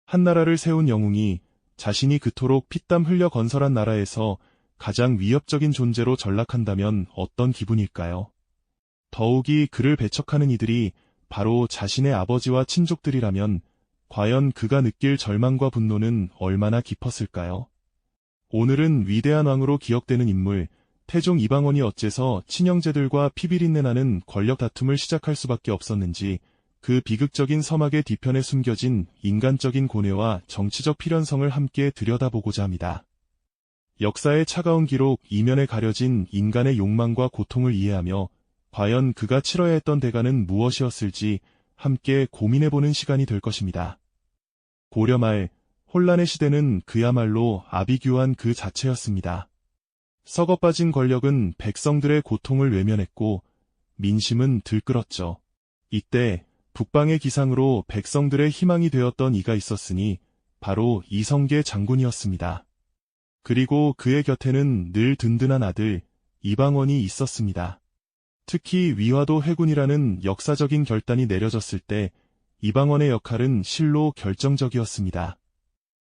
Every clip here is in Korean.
한 나라를 세운 영웅이 자신이 그토록 피땀 흘려 건설한 나라에서 가장 위협적인 존재로 전락한다면 어떤 기분일까요? 더욱이 그를 배척하는 이들이 바로 자신의 아버지와 친족들이라면 과연 그가 느낄 절망과 분노는 얼마나 깊었을까요? 오늘은 위대한 왕으로 기억되는 인물, 태종 이방원이 어째서 친형제들과 피비린내 나는 권력 다툼을 시작할 수밖에 없었는지, 그 비극적인 서막의 뒤편에 숨겨진 인간적인 고뇌와 정치적 필연성을 함께 들여다보고자 합니다. 역사의 차가운 기록 이면에 가려진 인간의 욕망과 고통을 이해하며 과연 그가 치러야 했던 대가는 무엇이었을지 함께 고민해보는 시간이 될 것입니다. 고려 말 혼란의 시대는 그야말로 아비규환 그 자체였습니다. 썩어빠진 권력은 백성들의 고통을 외면했고 민심은 들끓었죠. 이때 북방의 기상으로 백성들의 희망이 되었던 이가 있었으니 바로 이성계 장군이었습니다. 그리고 그의 곁에는 늘 든든한 아들 이방원이 있었습니다. 특히 위화도 회군이라는 역사적인 결단이 내려졌을 때 이방원의 역할은 실로 결정적이었습니다.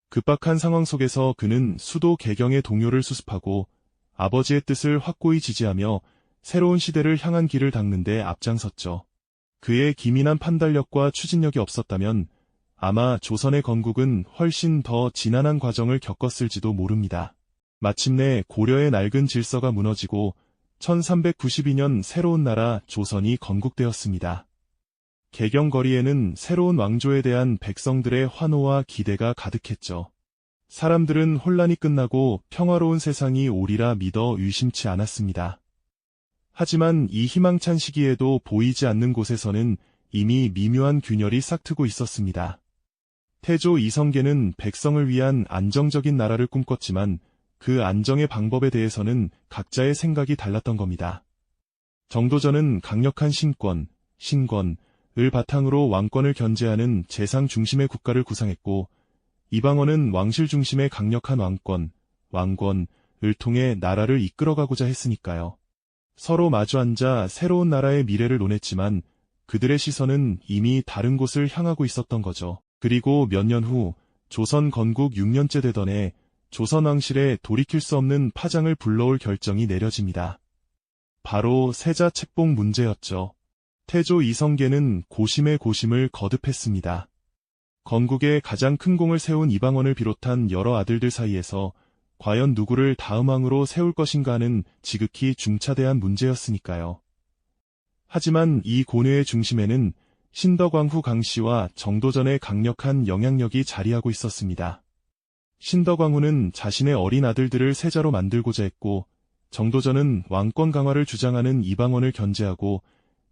급박한 상황 속에서 그는 수도 개경의 동요를 수습하고 아버지의 뜻을 확고히 지지하며 새로운 시대를 향한 길을 닦는 데 앞장섰죠. 그의 기민한 판단력과 추진력이 없었다면 아마 조선의 건국은 훨씬 더 지난한 과정을 겪었을지도 모릅니다. 마침내 고려의 낡은 질서가 무너지고 1392년 새로운 나라 조선이 건국되었습니다. 개경거리에는 새로운 왕조에 대한 백성들의 환호와 기대가 가득했죠. 사람들은 혼란이 끝나고 평화로운 세상이 오리라 믿어 의심치 않았습니다. 하지만 이 희망찬 시기에도 보이지 않는 곳에서는 이미 미묘한 균열이 싹트고 있었습니다. 태조 이성계는 백성을 위한 안정적인 나라를 꿈꿨지만 그 안정의 방법에 대해서는 각자의 생각이 달랐던 겁니다. 정도전은 강력한 신권을 바탕으로 왕권을 견제하는 재상 중심의 국가를 구상했고 이방원은 왕실 중심의 강력한 왕권을 통해 나라를 이끌어가고자 했으니까요. 서로 마주 앉아 새로운 나라의 미래를 논했지만 그들의 시선은 이미 다른 곳을 향하고 있었던 거죠. 그리고 몇 년 후 조선 건국 6년째 되던 해 조선 왕실에 돌이킬 수 없는 파장을 불러올 결정이 내려집니다. 바로 세자 책봉 문제였죠. 태조 이성계는 고심의 고심을 거듭했습니다. 건국에 가장 큰 공을 세운 이방원을 비롯한 여러 아들들 사이에서 과연 누구를 다음 왕으로 세울 것인가 하는 지극히 중차대한 문제였으니까요. 하지만 이 고뇌의 중심에는 신덕왕후 강씨와 정도전의 강력한 영향력이 자리하고 있었습니다. 신덕왕후는 자신의 어린 아들들을 세자로 만들고자 했고 정도전은 왕권 강화를 주장하는 이방원을 견제하고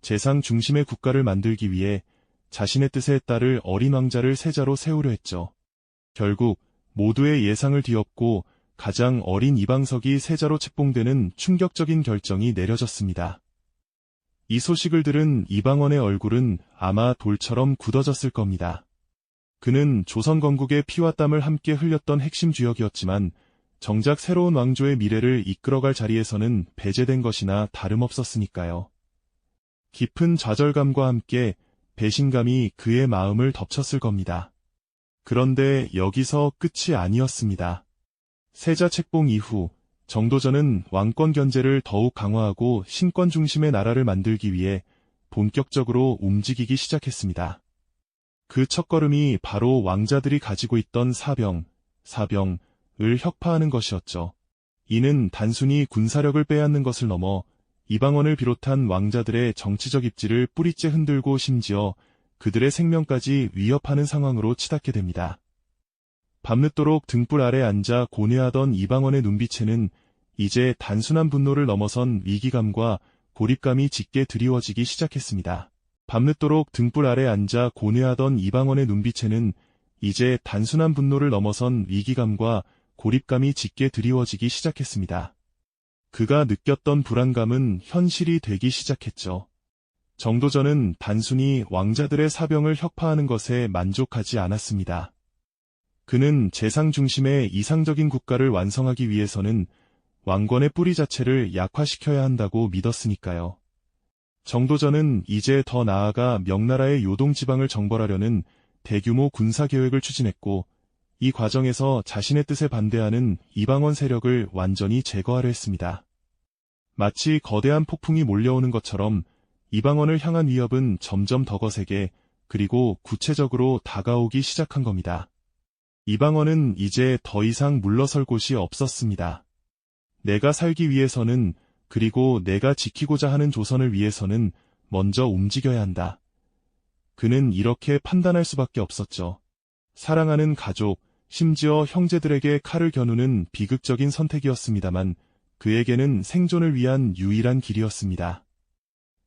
재상 중심의 국가를 만들기 위해 자신의 뜻에 따를 어린 왕자를 세자로 세우려 했죠. 결국 모두의 예상을 뒤엎고 가장 어린 이방석이 세자로 책봉되는 충격적인 결정이 내려졌습니다. 이 소식을 들은 이방원의 얼굴은 아마 돌처럼 굳어졌을 겁니다. 그는 조선 건국의 피와 땀을 함께 흘렸던 핵심 주역이었지만 정작 새로운 왕조의 미래를 이끌어갈 자리에서는 배제된 것이나 다름없었으니까요. 깊은 좌절감과 함께 배신감이 그의 마음을 덮쳤을 겁니다. 그런데 여기서 끝이 아니었습니다. 세자 책봉 이후 정도전은 왕권 견제를 더욱 강화하고 신권 중심의 나라를 만들기 위해 본격적으로 움직이기 시작했습니다. 그 첫걸음이 바로 왕자들이 가지고 있던 사병을 혁파하는 것이었죠. 이는 단순히 군사력을 빼앗는 것을 넘어 이방원을 비롯한 왕자들의 정치적 입지를 뿌리째 흔들고 심지어 그들의 생명까지 위협하는 상황으로 치닫게 됩니다. 밤늦도록 등불 아래 앉아 고뇌하던 이방원의 눈빛에는 이제 단순한 분노를 넘어선 위기감과 고립감이 짙게 드리워지기 시작했습니다. 밤늦도록 등불 아래 앉아 고뇌하던 이방원의 눈빛에는 이제 단순한 분노를 넘어선 위기감과 고립감이 짙게 드리워지기 시작했습니다. 그가 느꼈던 불안감은 현실이 되기 시작했죠. 정도전은 단순히 왕자들의 사병을 혁파하는 것에 만족하지 않았습니다. 그는 재상 중심의 이상적인 국가를 완성하기 위해서는 왕권의 뿌리 자체를 약화시켜야 한다고 믿었으니까요. 정도전은 이제 더 나아가 명나라의 요동지방을 정벌하려는 대규모 군사계획을 추진했고, 이 과정에서 자신의 뜻에 반대하는 이방원 세력을 완전히 제거하려 했습니다. 마치 거대한 폭풍이 몰려오는 것처럼 이방원을 향한 위협은 점점 더 거세게 그리고 구체적으로 다가오기 시작한 겁니다. 이방원은 이제 더 이상 물러설 곳이 없었습니다. 내가 살기 위해서는, 그리고 내가 지키고자 하는 조선을 위해서는 먼저 움직여야 한다. 그는 이렇게 판단할 수밖에 없었죠. 사랑하는 가족, 심지어 형제들에게 칼을 겨누는 비극적인 선택이었습니다만 그에게는 생존을 위한 유일한 길이었습니다.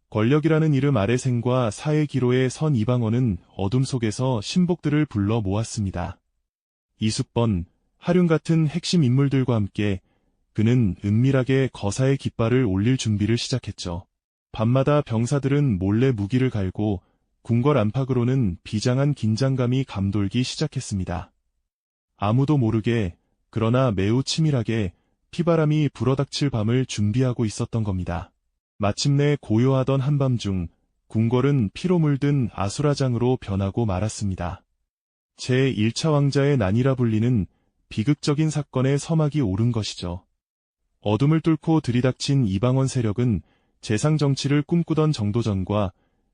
권력이라는 이름 아래 생과 사의 기로에 선 이방원은 어둠 속에서 신복들을 불러 모았습니다. 이숙번, 하륜 같은 핵심 인물들과 함께 그는 은밀하게 거사의 깃발을 올릴 준비를 시작했죠. 밤마다 병사들은 몰래 무기를 갈고 궁궐 안팎으로는 비장한 긴장감이 감돌기 시작했습니다. 아무도 모르게, 그러나 매우 치밀하게 피바람이 불어닥칠 밤을 준비하고 있었던 겁니다. 마침내 고요하던 한밤중 궁궐은 피로 물든 아수라장으로 변하고 말았습니다. 제1차 왕자의 난이라 불리는 비극적인 사건의 서막이 오른 것이죠. 어둠을 뚫고 들이닥친 이방원 세력은 재상 정치를 꿈꾸던 정도전과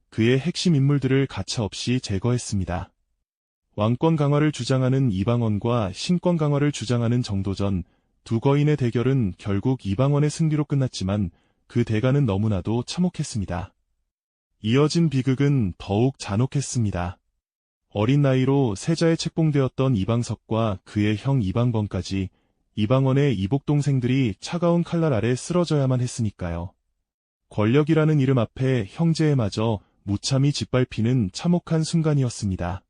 그의 핵심 인물들을 가차없이 제거했습니다. 왕권 강화를 주장하는 이방원과 신권 강화를 주장하는 정도전, 두 거인의 대결은 결국 이방원의 승리로 끝났지만 그 대가는 너무나도 참혹했습니다. 이어진 비극은 더욱 잔혹했습니다. 어린 나이로 세자에 책봉되었던 이방석과 그의 형 이방번까지 이방원의 이복 동생들이 차가운 칼날 아래 쓰러져야만 했으니까요. 권력이라는 이름 앞에 형제에마저 무참히 짓밟히는 참혹한 순간이었습니다.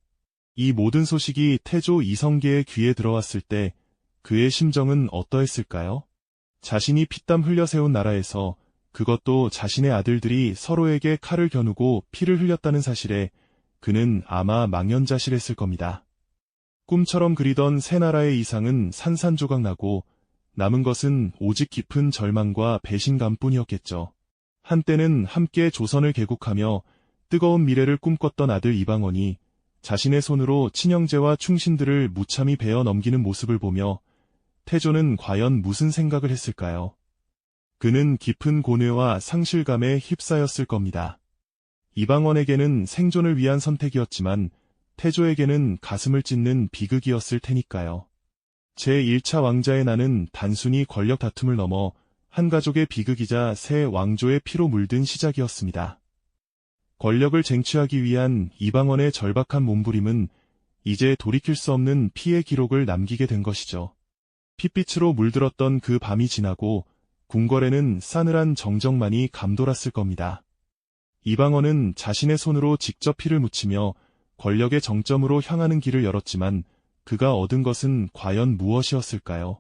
이 모든 소식이 태조 이성계의 귀에 들어왔을 때 그의 심정은 어떠했을까요? 자신이 피땀 흘려 세운 나라에서, 그것도 자신의 아들들이 서로에게 칼을 겨누고 피를 흘렸다는 사실에 그는 아마 망연자실했을 겁니다. 꿈처럼 그리던 새 나라의 이상은 산산조각나고 남은 것은 오직 깊은 절망과 배신감뿐이었겠죠. 한때는 함께 조선을 개국하며 뜨거운 미래를 꿈꿨던 아들 이방원이 자신의 손으로 친형제와 충신들을 무참히 베어 넘기는 모습을 보며 태조는 과연 무슨 생각을 했을까요? 그는 깊은 고뇌와 상실감에 휩싸였을 겁니다. 이방원에게는 생존을 위한 선택이었지만 태조에게는 가슴을 찢는 비극이었을 테니까요. 제1차 왕자의 난은 단순히 권력 다툼을 넘어 한 가족의 비극이자 새 왕조의 피로 물든 시작이었습니다. 권력을 쟁취하기 위한 이방원의 절박한 몸부림은 이제 돌이킬 수 없는 피해 기록을 남기게 된 것이죠. 핏빛으로 물들었던 그 밤이 지나고 궁궐에는 싸늘한 정적만이 감돌았을 겁니다. 이방원은 자신의 손으로 직접 피를 묻히며 권력의 정점으로 향하는 길을 열었지만 그가 얻은 것은 과연 무엇이었을까요?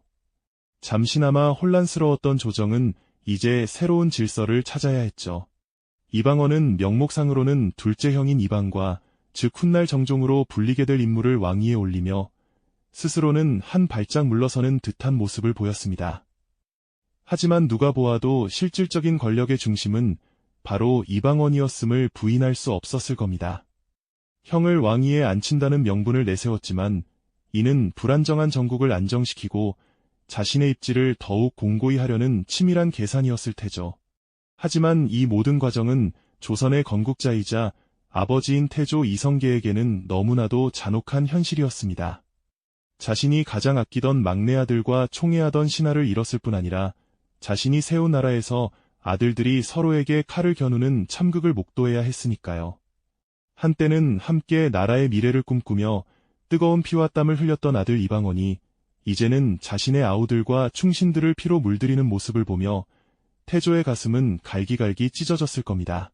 잠시나마 혼란스러웠던 조정은 이제 새로운 질서를 찾아야 했죠. 이방원은 명목상으로는 둘째 형인 이방과 즉 훗날 정종으로 불리게 될 인물을 왕위에 올리며 스스로는 한 발짝 물러서는 듯한 모습을 보였습니다. 하지만 누가 보아도 실질적인 권력의 중심은 바로 이방원이었음을 부인할 수 없었을 겁니다. 형을 왕위에 앉힌다는 명분을 내세웠지만 이는 불안정한 정국을 안정시키고 자신의 입지를 더욱 공고히 하려는 치밀한 계산이었을 테죠. 하지만 이 모든 과정은 조선의 건국자이자 아버지인 태조 이성계에게는 너무나도 잔혹한 현실이었습니다. 자신이 가장 아끼던 막내 아들과 총애하던 신하를 잃었을 뿐 아니라 자신이 세운 나라에서 아들들이 서로에게 칼을 겨누는 참극을 목도해야 했으니까요. 한때는 함께 나라의 미래를 꿈꾸며 뜨거운 피와 땀을 흘렸던 아들 이방원이 이제는 자신의 아우들과 충신들을 피로 물들이는 모습을 보며 태조의 가슴은 갈기갈기 찢어졌을 겁니다.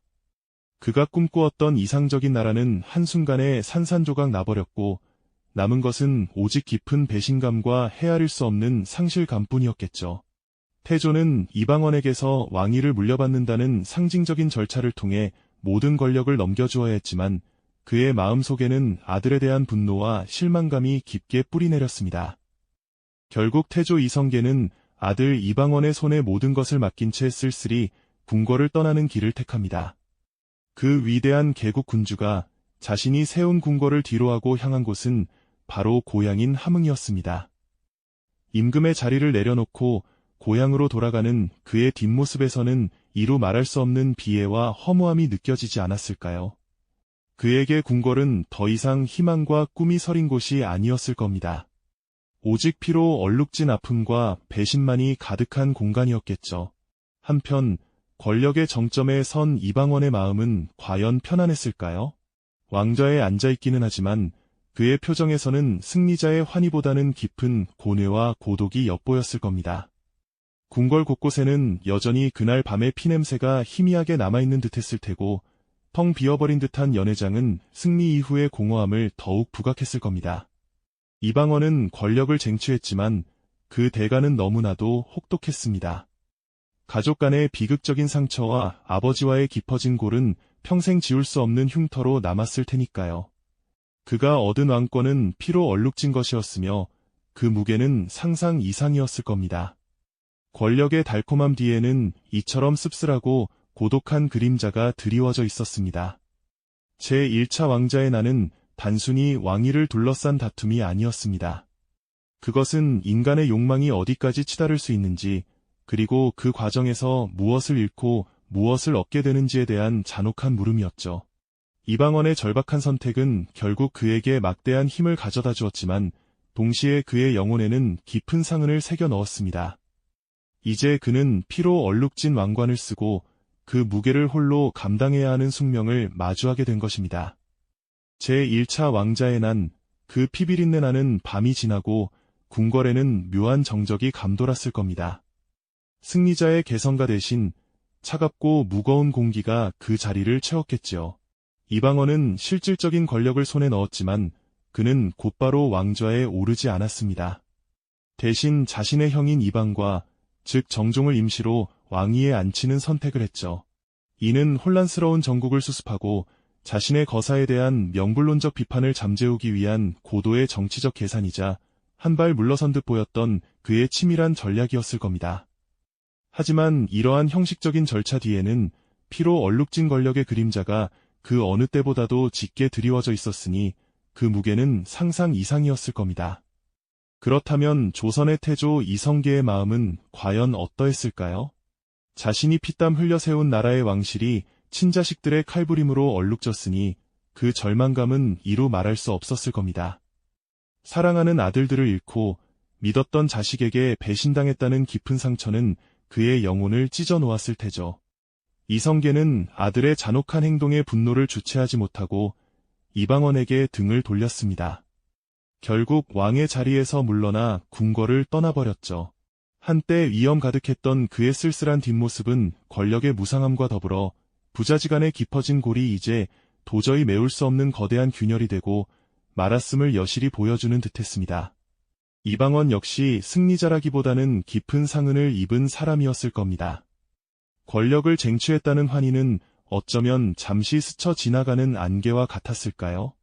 그가 꿈꾸었던 이상적인 나라는 한순간에 산산조각 나버렸고 남은 것은 오직 깊은 배신감과 헤아릴 수 없는 상실감뿐이었겠죠. 태조는 이방원에게서 왕위를 물려받는다는 상징적인 절차를 통해 모든 권력을 넘겨주어야 했지만 그의 마음속에는 아들에 대한 분노와 실망감이 깊게 뿌리내렸습니다. 결국 태조 이성계는 아들 이방원의 손에 모든 것을 맡긴 채 쓸쓸히 궁궐을 떠나는 길을 택합니다. 그 위대한 개국 군주가 자신이 세운 궁궐을 뒤로하고 향한 곳은 바로 고향인 함흥이었습니다. 임금의 자리를 내려놓고 고향으로 돌아가는 그의 뒷모습에서는 이루 말할 수 없는 비애와 허무함이 느껴지지 않았을까요? 그에게 궁궐은 더 이상 희망과 꿈이 서린 곳이 아니었을 겁니다. 오직 피로 얼룩진 아픔과 배신만이 가득한 공간이었겠죠. 한편 권력의 정점에 선 이방원의 마음은 과연 편안했을까요? 왕좌에 앉아있기는 하지만 그의 표정에서는 승리자의 환희보다는 깊은 고뇌와 고독이 엿보였을 겁니다. 궁궐 곳곳에는 여전히 그날 밤의 피냄새가 희미하게 남아있는 듯했을 테고 텅 비어버린 듯한 연회장은 승리 이후의 공허함을 더욱 부각했을 겁니다. 이방원은 권력을 쟁취했지만 그 대가는 너무나도 혹독했습니다. 가족 간의 비극적인 상처와 아버지와의 깊어진 골은 평생 지울 수 없는 흉터로 남았을 테니까요. 그가 얻은 왕권은 피로 얼룩진 것이었으며 그 무게는 상상 이상이었을 겁니다. 권력의 달콤함 뒤에는 이처럼 씁쓸하고 고독한 그림자가 드리워져 있었습니다. 제1차 왕자의 난은 단순히 왕위를 둘러싼 다툼이 아니었습니다. 그것은 인간의 욕망이 어디까지 치달을 수 있는지, 그리고 그 과정에서 무엇을 잃고 무엇을 얻게 되는지에 대한 잔혹한 물음이었죠. 이방원의 절박한 선택은 결국 그에게 막대한 힘을 가져다 주었지만 동시에 그의 영혼에는 깊은 상흔을 새겨 넣었습니다. 이제 그는 피로 얼룩진 왕관을 쓰고 그 무게를 홀로 감당해야 하는 숙명을 마주하게 된 것입니다. 제1차 왕자의 난, 그 피비린내 나는 밤이 지나고 궁궐에는 묘한 정적이 감돌았을 겁니다. 승리자의 개성가 대신 차갑고 무거운 공기가 그 자리를 채웠겠지요. 이방원은 실질적인 권력을 손에 넣었지만 그는 곧바로 왕좌에 오르지 않았습니다. 대신 자신의 형인 이방과 즉 정종을 임시로 왕위에 앉히는 선택을 했죠. 이는 혼란스러운 정국을 수습하고 자신의 거사에 대한 명불론적 비판을 잠재우기 위한 고도의 정치적 계산이자 한 발 물러선 듯 보였던 그의 치밀한 전략이었을 겁니다. 하지만 이러한 형식적인 절차 뒤에는 피로 얼룩진 권력의 그림자가 그 어느 때보다도 짙게 드리워져 있었으니 그 무게는 상상 이상이었을 겁니다. 그렇다면 조선의 태조 이성계의 마음은 과연 어떠했을까요? 자신이 피땀 흘려 세운 나라의 왕실이 친자식들의 칼부림으로 얼룩졌으니 그 절망감은 이루 말할 수 없었을 겁니다. 사랑하는 아들들을 잃고 믿었던 자식에게 배신당했다는 깊은 상처는 그의 영혼을 찢어 놓았을 테죠. 이성계는 아들의 잔혹한 행동에 분노를 주체하지 못하고 이방원에게 등을 돌렸습니다. 결국 왕의 자리에서 물러나 궁궐을 떠나버렸죠. 한때 위험 가득했던 그의 쓸쓸한 뒷모습은 권력의 무상함과 더불어 부자지간에 깊어진 골이 이제 도저히 메울 수 없는 거대한 균열이 되고 말았음을 여실히 보여주는 듯했습니다. 이방원 역시 승리자라기보다는 깊은 상흔을 입은 사람이었을 겁니다. 권력을 쟁취했다는 환희는 어쩌면 잠시 스쳐 지나가는 안개와 같았을까요?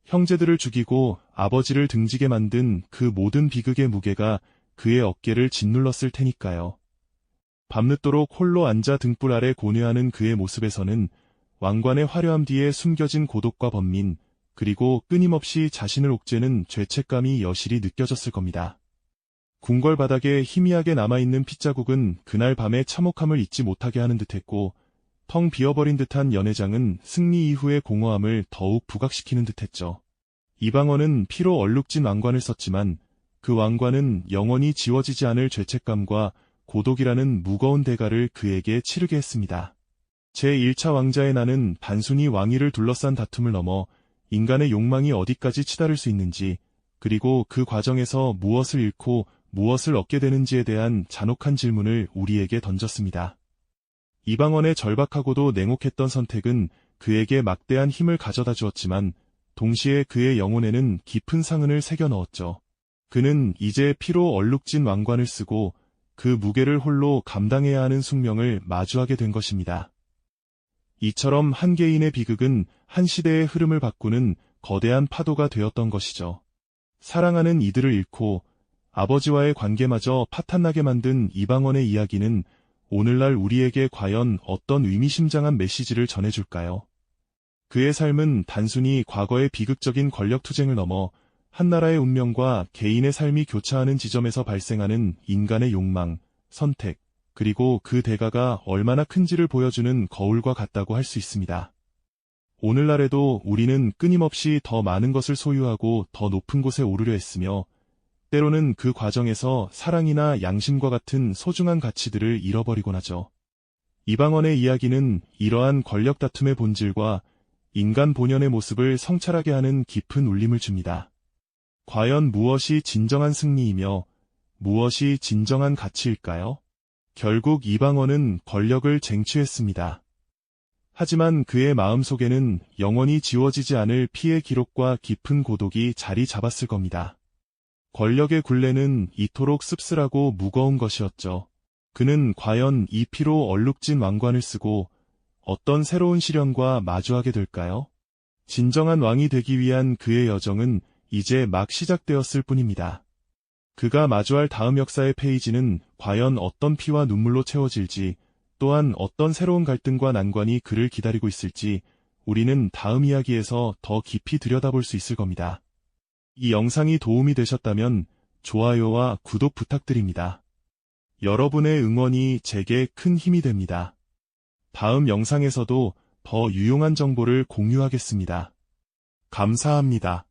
형제들을 죽이고 아버지를 등지게 만든 그 모든 비극의 무게가 그의 어깨를 짓눌렀을 테니까요. 밤늦도록 홀로 앉아 등불 아래 고뇌하는 그의 모습에서는 왕관의 화려함 뒤에 숨겨진 고독과 번민, 그리고 끊임없이 자신을 옥죄는 죄책감이 여실히 느껴졌을 겁니다. 궁궐 바닥에 희미하게 남아있는 핏자국은 그날 밤의 참혹함을 잊지 못하게 하는 듯했고 텅 비어버린 듯한 연회장은 승리 이후의 공허함을 더욱 부각시키는 듯했죠. 이방원은 피로 얼룩진 왕관을 썼지만 그 왕관은 영원히 지워지지 않을 죄책감과 고독이라는 무거운 대가를 그에게 치르게 했습니다. 제1차 왕자의 난은 단순히 왕위를 둘러싼 다툼을 넘어 인간의 욕망이 어디까지 치달을 수 있는지, 그리고 그 과정에서 무엇을 잃고 무엇을 얻게 되는지에 대한 잔혹한 질문을 우리에게 던졌습니다. 이방원의 절박하고도 냉혹했던 선택은 그에게 막대한 힘을 가져다 주었지만 동시에 그의 영혼에는 깊은 상흔을 새겨 넣었죠. 그는 이제 피로 얼룩진 왕관을 쓰고 그 무게를 홀로 감당해야 하는 숙명을 마주하게 된 것입니다. 이처럼 한 개인의 비극은 한 시대의 흐름을 바꾸는 거대한 파도가 되었던 것이죠. 사랑하는 이들을 잃고 아버지와의 관계마저 파탄나게 만든 이방원의 이야기는 오늘날 우리에게 과연 어떤 의미심장한 메시지를 전해줄까요? 그의 삶은 단순히 과거의 비극적인 권력 투쟁을 넘어 한 나라의 운명과 개인의 삶이 교차하는 지점에서 발생하는 인간의 욕망, 선택, 그리고 그 대가가 얼마나 큰지를 보여주는 거울과 같다고 할 수 있습니다. 오늘날에도 우리는 끊임없이 더 많은 것을 소유하고 더 높은 곳에 오르려 했으며, 때로는 그 과정에서 사랑이나 양심과 같은 소중한 가치들을 잃어버리곤 하죠. 이방원의 이야기는 이러한 권력 다툼의 본질과 인간 본연의 모습을 성찰하게 하는 깊은 울림을 줍니다. 과연 무엇이 진정한 승리이며 무엇이 진정한 가치일까요? 결국 이방원은 권력을 쟁취했습니다. 하지만 그의 마음속에는 영원히 지워지지 않을 피해 기록과 깊은 고독이 자리 잡았을 겁니다. 권력의 굴레는 이토록 씁쓸하고 무거운 것이었죠. 그는 과연 이 피로 얼룩진 왕관을 쓰고 어떤 새로운 시련과 마주하게 될까요? 진정한 왕이 되기 위한 그의 여정은 이제 막 시작되었을 뿐입니다. 그가 마주할 다음 역사의 페이지는 과연 어떤 피와 눈물로 채워질지, 또한 어떤 새로운 갈등과 난관이 그를 기다리고 있을지 우리는 다음 이야기에서 더 깊이 들여다볼 수 있을 겁니다. 이 영상이 도움이 되셨다면 좋아요와 구독 부탁드립니다. 여러분의 응원이 제게 큰 힘이 됩니다. 다음 영상에서도 더 유용한 정보를 공유하겠습니다. 감사합니다.